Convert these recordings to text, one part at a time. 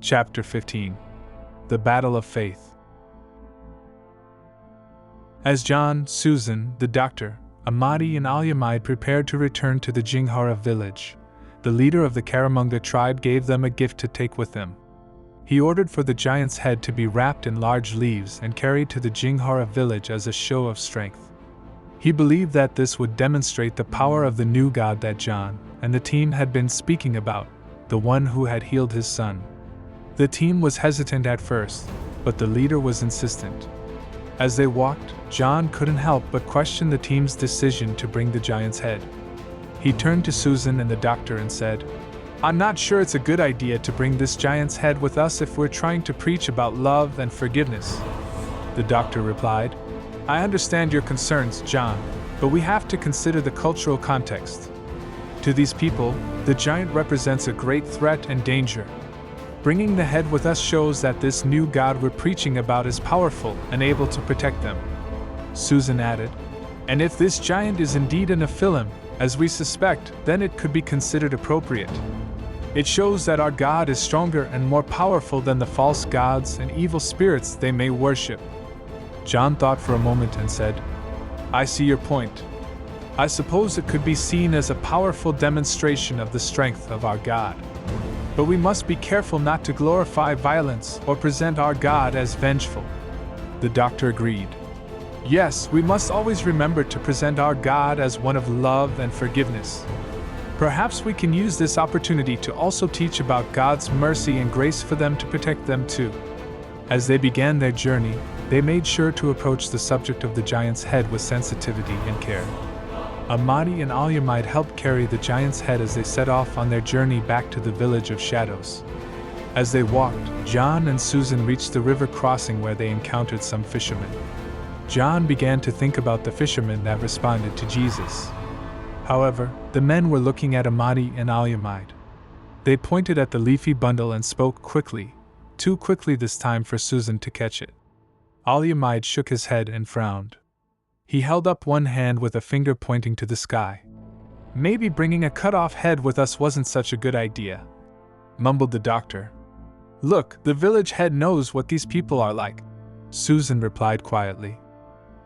Chapter 15. The Battle of Faith. As John, Susan, the doctor, Ahmadi and Al-Yamid prepared to return to the Jinghara village, the leader of the Karamunga tribe gave them a gift to take with them. He ordered for the giant's head to be wrapped in large leaves and carried to the Jinghara village as a show of strength. He believed that this would demonstrate the power of the new God that John and the team had been speaking about, the one who had healed his son. The team was hesitant at first, but the leader was insistent. As they walked, John couldn't help but question the team's decision to bring the giant's head. He turned to Susan and the doctor and said, "I'm not sure it's a good idea to bring this giant's head with us if we're trying to preach about love and forgiveness." The doctor replied, "I understand your concerns, John, but we have to consider the cultural context. To these people, the giant represents a great threat and danger. Bringing the head with us shows that this new God we're preaching about is powerful and able to protect them." Susan added, "And if this giant is indeed a Nephilim, as we suspect, then it could be considered appropriate. It shows that our God is stronger and more powerful than the false gods and evil spirits they may worship." John thought for a moment and said, "I see your point. I suppose it could be seen as a powerful demonstration of the strength of our God. But we must be careful not to glorify violence or present our God as vengeful." The doctor agreed. "Yes, we must always remember to present our God as one of love and forgiveness. Perhaps we can use this opportunity to also teach about God's mercy and grace for them to protect them too." As they began their journey, they made sure to approach the subject of the giant's head with sensitivity and care. Ahmadi and Al-Yamid helped carry the giant's head as they set off on their journey back to the village of shadows. As they walked, John and Susan reached the river crossing where they encountered some fishermen. John began to think about the fishermen that responded to Jesus. However, the men were looking at Ahmadi and Al-Yamid. They pointed at the leafy bundle and spoke quickly, too quickly this time for Susan to catch it. Al-Yamid shook his head and frowned. He held up one hand with a finger pointing to the sky. "Maybe bringing a cut-off head with us wasn't such a good idea," mumbled the doctor. "Look, the village head knows what these people are like," Susan replied quietly.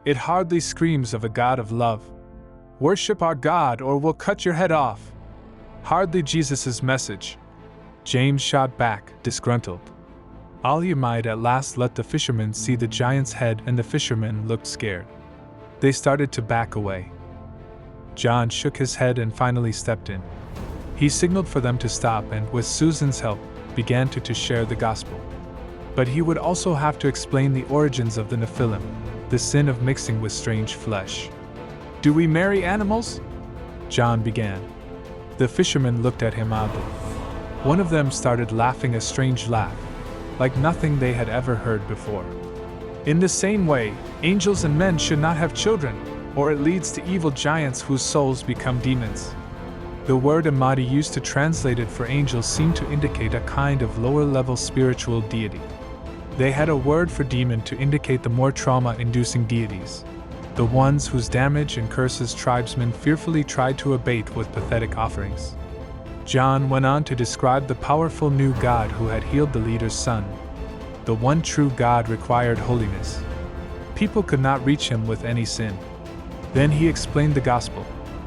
"It hardly screams of a God of love. Worship our God or we'll cut your head off. Hardly Jesus' message." James shot back, disgruntled. Al-Yamid at last let the fishermen see the giant's head and the fishermen looked scared. They started to back away. John shook his head and finally stepped in. He signaled for them to stop and, with Susan's help, began to share the gospel. But he would also have to explain the origins of the Nephilim, the sin of mixing with strange flesh. "Do we marry animals?" John began. The fishermen looked at him oddly. One of them started laughing a strange laugh, like nothing they had ever heard before. "In the same way, angels and men should not have children, or it leads to evil giants whose souls become demons." The word Ahmadi used to translate it for angels seemed to indicate a kind of lower-level spiritual deity. They had a word for demon to indicate the more trauma-inducing deities, the ones whose damage and curses tribesmen fearfully tried to abate with pathetic offerings. John went on to describe the powerful new God who had healed the leader's son. The one true God required holiness. People could not reach him with any sin. Then he explained the gospel,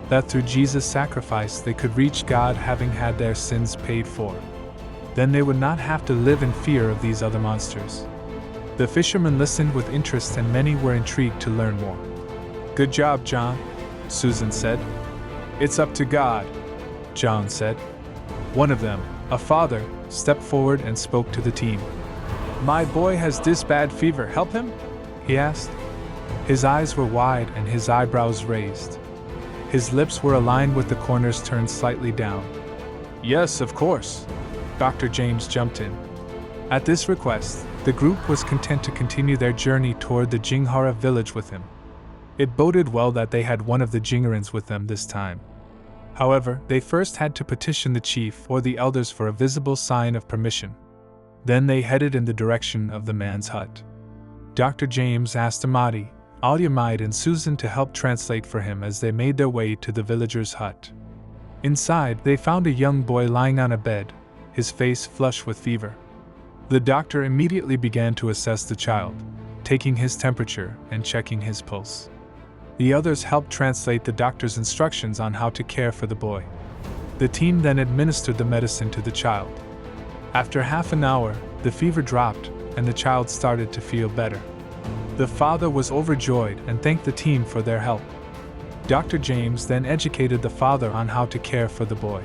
that through Jesus' sacrifice they could reach God having had their sins paid for. Then they would not have to live in fear of these other monsters. The fishermen listened with interest and many were intrigued to learn more. "Good job, John," Susan said. "It's up to God," John said. One of them, a father, stepped forward and spoke to the team. "My boy has this bad fever, help him?" he asked. His eyes were wide and his eyebrows raised. His lips were aligned with the corners turned slightly down. "Yes, of course," Dr. James jumped in. At this request, the group was content to continue their journey toward the Jinghara village with him. It boded well that they had one of the Jingarans with them this time. However, they first had to petition the chief or the elders for a visible sign of permission. Then they headed in the direction of the man's hut. Dr. James asked Ahmadi, Al-Yamid and Susan to help translate for him as they made their way to the villager's hut. Inside, they found a young boy lying on a bed, his face flushed with fever. The doctor immediately began to assess the child, taking his temperature and checking his pulse. The others helped translate the doctor's instructions on how to care for the boy. The team then administered the medicine to the child. After half an hour, the fever dropped and the child started to feel better. The father was overjoyed and thanked the team for their help. Dr. James then educated the father on how to care for the boy.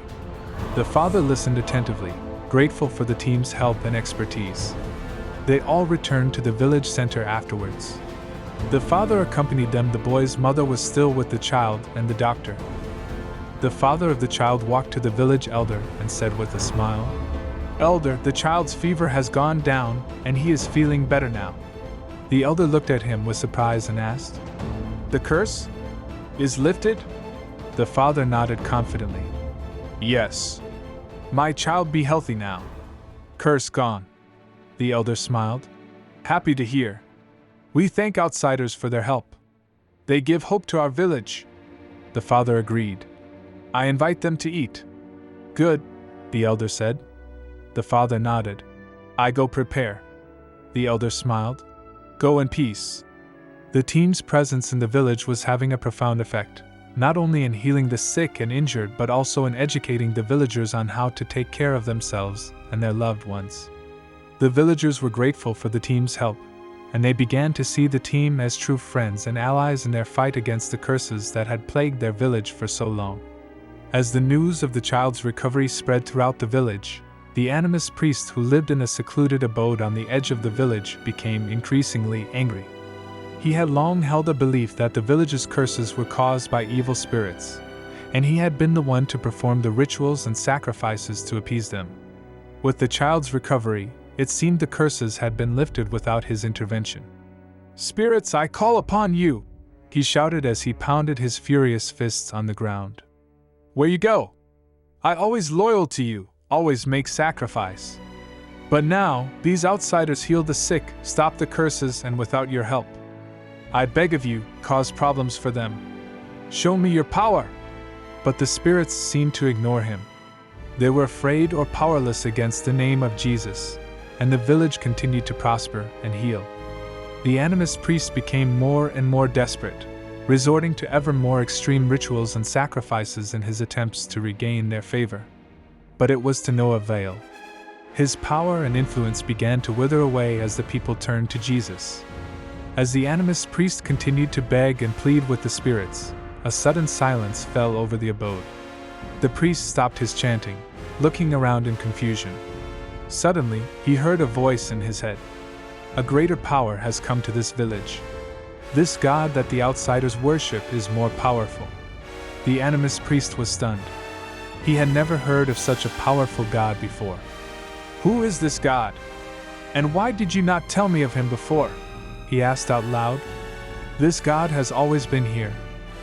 The father listened attentively, grateful for the team's help and expertise. They all returned to the village center afterwards. The father accompanied them. The boy's mother was still with the child and the doctor. The father of the child walked to the village elder and said with a smile, "Elder, the child's fever has gone down and he is feeling better now." The elder looked at him with surprise and asked, "The curse is lifted?" The father nodded confidently. "Yes. My child be healthy now. Curse gone." The elder smiled. "Happy to hear. We thank outsiders for their help. They give hope to our village." The father agreed. "I invite them to eat." "Good," the elder said. The father nodded. "I go prepare." The elder smiled. "Go in peace." The team's presence in the village was having a profound effect, not only in healing the sick and injured but also in educating the villagers on how to take care of themselves and their loved ones. The villagers were grateful for the team's help, and they began to see the team as true friends and allies in their fight against the curses that had plagued their village for so long. As the news of the child's recovery spread throughout the village, the animist priest who lived in a secluded abode on the edge of the village became increasingly angry. He had long held a belief that the village's curses were caused by evil spirits, and he had been the one to perform the rituals and sacrifices to appease them. With the child's recovery, it seemed the curses had been lifted without his intervention. "Spirits, I call upon you!" he shouted as he pounded his furious fists on the ground. "Where you go? I always loyal to you, always make sacrifice. But now, these outsiders heal the sick, stop the curses, and without your help, I beg of you, cause problems for them. Show me your power!" But the spirits seemed to ignore him. They were afraid or powerless against the name of Jesus, and the village continued to prosper and heal. The animist priest became more and more desperate, resorting to ever more extreme rituals and sacrifices in his attempts to regain their favor. But it was to no avail. His power and influence began to wither away as the people turned to Jesus. As the animist priest continued to beg and plead with the spirits, a sudden silence fell over the abode. The priest stopped his chanting, looking around in confusion. Suddenly, he heard a voice in his head. "A greater power has come to this village. This God that the outsiders worship is more powerful." The animist priest was stunned. He had never heard of such a powerful God before. "Who is this God? And why did you not tell me of him before?" he asked out loud. "This God has always been here,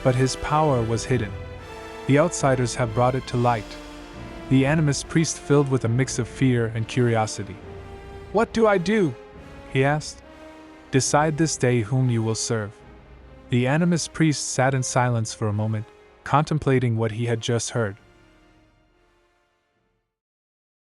but his power was hidden. The outsiders have brought it to light." The animist priest filled with a mix of fear and curiosity. "What do I do?" he asked. "Decide this day whom you will serve." The animist priest sat in silence for a moment, contemplating what he had just heard.